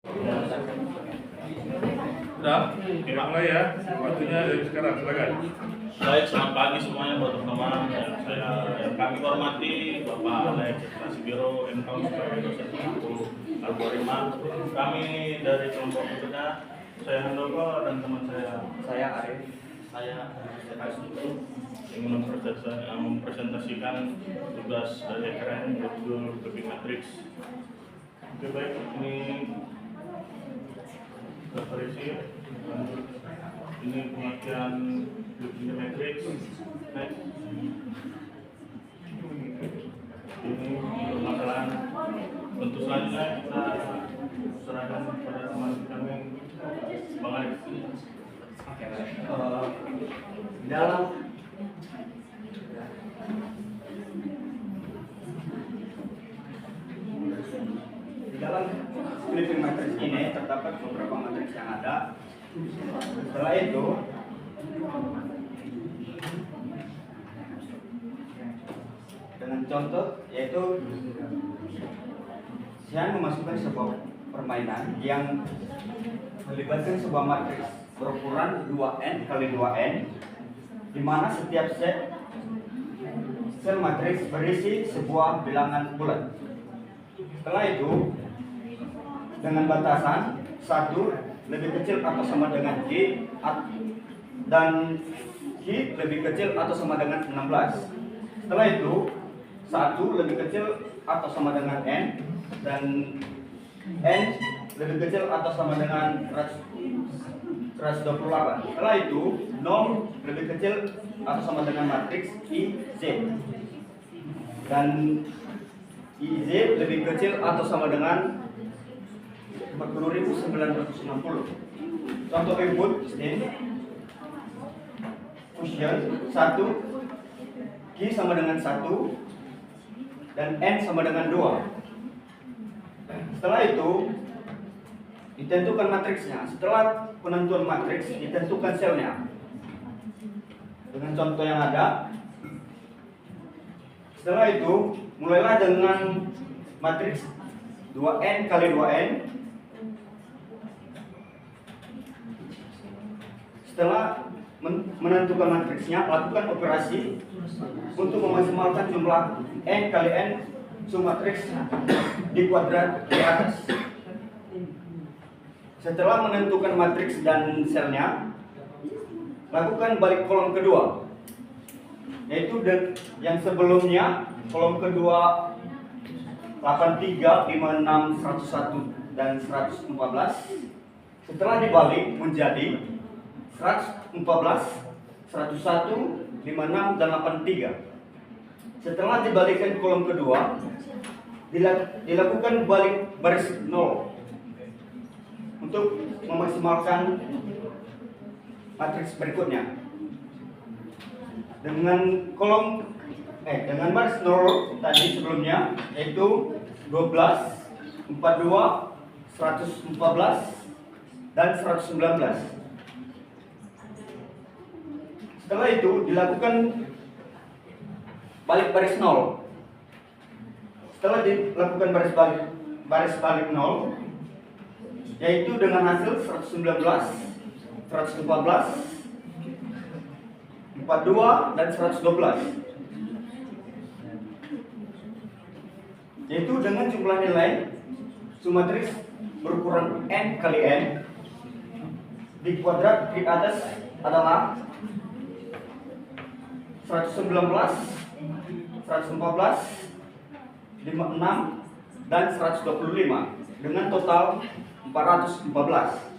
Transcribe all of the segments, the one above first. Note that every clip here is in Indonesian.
Sudah, kita mulai ya. Waktunya dari sekarang, silakan. Baik, selamat pagi semuanya buat teman-teman. Yang kami hormati Bapak Alex Biro MKU sebagai dosen pengampu algoritma. Kami dari kelompok pekerja, saya Handoko dan teman saya Arif. Saya ingin mempresentasikan tugas dari EKRN berjudul Lebih Matrix. Oke, baik, ini referensi. Ini pengertian Lebih Matrix. Next. Ini permasalahan. Untuk selanjutnya kita serahkan kepada teman kami, Bang Arif. Dalam living matrix ini terdapat beberapa matriks yang ada. Setelah itu dengan contoh yaitu saya memasukkan sebuah permainan yang melibatkan sebuah matriks berukuran 2n kali 2n, di mana setiap sel matriks berisi sebuah bilangan bulat. Setelah itu dengan batasan 1 lebih kecil atau sama dengan G dan G lebih kecil atau sama dengan 16. Setelah itu 1 lebih kecil atau sama dengan N dan N lebih kecil atau sama dengan 128. Setelah itu 0 lebih kecil atau sama dengan matriks IZ dan IZ lebih kecil atau sama dengan 40.960. Contoh input ini fusion 1 G sama dengan 1 dan N sama dengan 2. Setelah itu ditentukan matriksnya. Setelah penentuan matriks ditentukan selnya dengan contoh yang ada. Setelah itu mulailah dengan matriks 2n kali 2n. Setelah menentukan matriksnya, lakukan operasi untuk memaksimalkan jumlah n kali n submatriks di kuadrat di atas. Setelah menentukan matriks dan selnya, lakukan balik kolom kedua, yaitu yang sebelumnya kolom kedua 83, 56, 101 dan 114. Setelah dibalik menjadi 114, 101, 56 dan 83. Setelah dibalikkan kolom kedua, dilakukan balik baris 0 untuk memaksimalkan matriks berikutnya. Dengan baris 0 tadi sebelumnya, yaitu 12, 42, 114 dan 119. Setelah itu dilakukan balik baris 0. Setelah dilakukan baris balik 0, yaitu dengan hasil 119, 114, 42 dan 112, yaitu dengan jumlah nilai submatriks berukuran n kali n di kuadrat di atas adalah 119, 114, 56 dan 125 dengan total 414.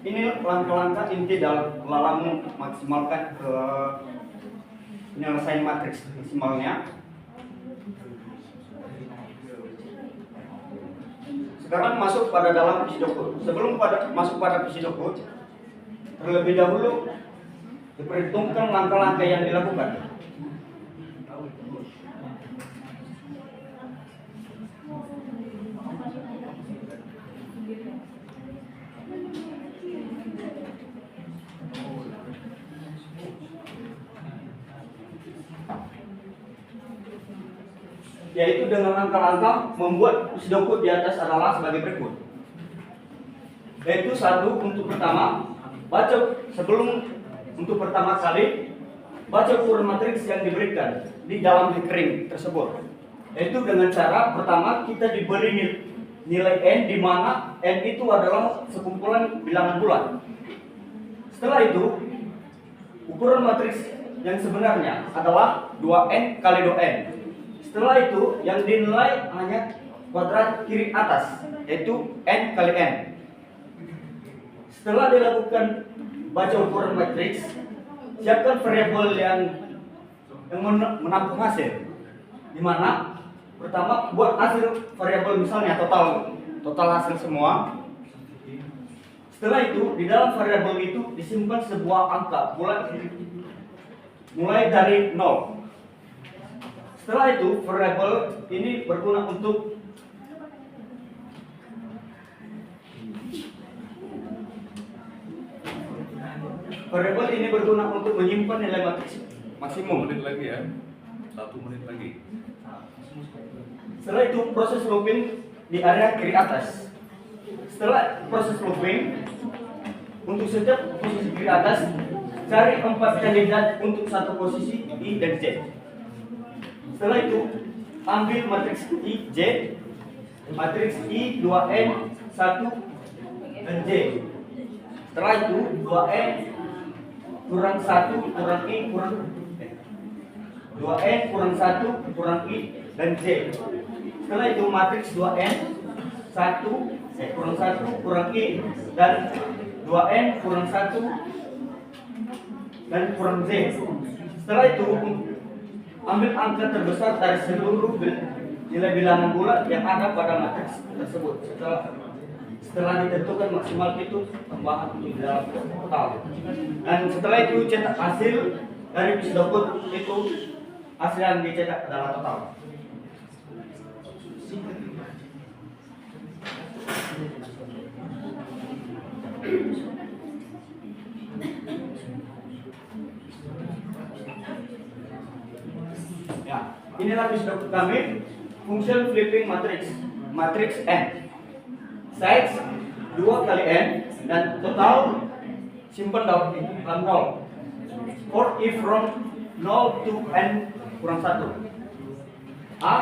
Ini langkah-langkah inti dalam memaksimalkan penyelesaian matriks maksimalnya. Sekarang masuk pada dalam Pseudocode. Sebelum masuk pada Pseudocode, terlebih dahulu diperhitungkan langkah-langkah yang dilakukan. yaitu dengan langkah-langkah membuat Sudoku di atas adalah sebagai berikut. Yaitu satu, untuk pertama, baca sebelum untuk pertama kali baca ukuran matriks yang diberikan di dalam kering tersebut. Yaitu dengan cara pertama kita diberi nilai n, di mana n itu adalah sekumpulan bilangan bulat. Setelah itu, ukuran matriks yang sebenarnya adalah 2n kali 2n. Setelah itu, yang dinilai hanya kuadrat kiri atas, yaitu n kali n. Setelah dilakukan baca ukuran matriks, siapkan variabel yang menampung hasil. Di mana pertama buat hasil variabel misalnya total hasil semua. Setelah itu, di dalam variabel itu disimpan sebuah angka bulat mulai dari 0. Setelah itu, variabel ini berguna untuk menyimpan nilai matriks maksimum. 1 menit lagi ya. 1 menit lagi. Setelah itu, proses looping di area kiri atas. Setelah proses looping, untuk setiap posisi kiri atas, cari 4 kandidat untuk satu posisi I dan J. Setelah itu, ambil matriks I, J, matriks I, 2N, 1, dan J. Setelah itu, 2N kurang 1 kurang I kurang 2N kurang 1 kurang I dan J. Setelah itu, matriks 2N 1 kurang 1 kurang I dan 2N kurang 1 dan kurang J. Setelah itu, ambil angka terbesar dari seluruh nilai bilangan bulat yang ada pada matriks tersebut. Setelah ditentukan maksimal itu tambahan untuk dalam total. Dan setelah itu cetak hasil dari Sudoku itu hasil yang dicetak adalah total. Ya, inilah Sudoku kami, function flipping matriks n. Size 2 kali n dan total simpan dalam 0. For if from 0 to n kurang 1. A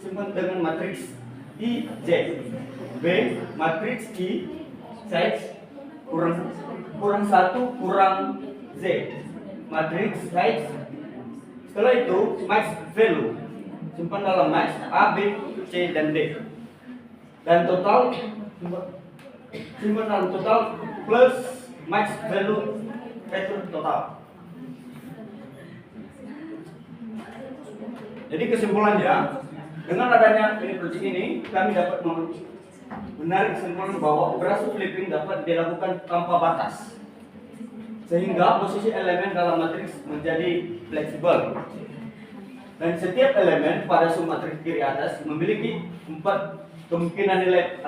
simpan dengan matriks I, J. B matriks I, size kurang 1 kurang Z. Matriks size. Setelah itu, max value simpan dalam max A, B, C, dan D. Dan total simpan dalam total plus max value return total. Jadi kesimpulannya, dengan adanya ini proyek ini, kami dapat menarik kesimpulan bahwa operasi flipping dapat dilakukan tanpa batas, sehingga posisi elemen dalam matriks menjadi fleksibel. Dan setiap elemen pada submatriks kiri atas memiliki 4 kemungkinan nilai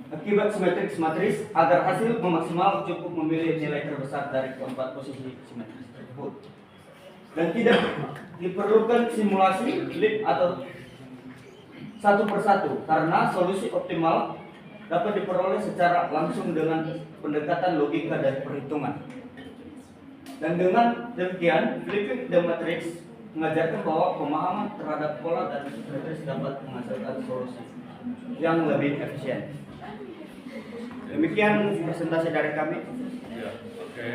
akibat simetris matriks agar hasil maksimal cukup memilih nilai terbesar dari keempat posisi simetris tersebut. Dan tidak diperlukan simulasi flip atau satu persatu karena solusi optimal dapat diperoleh secara langsung dengan pendekatan logika dari perhitungan. Dan dengan demikian, flipping the matrix mengajarkan bahwa pemahaman terhadap pola dan matriks dapat menghasilkan solusi yang lebih efisien. Demikian presentasi dari kami. Ya, oke.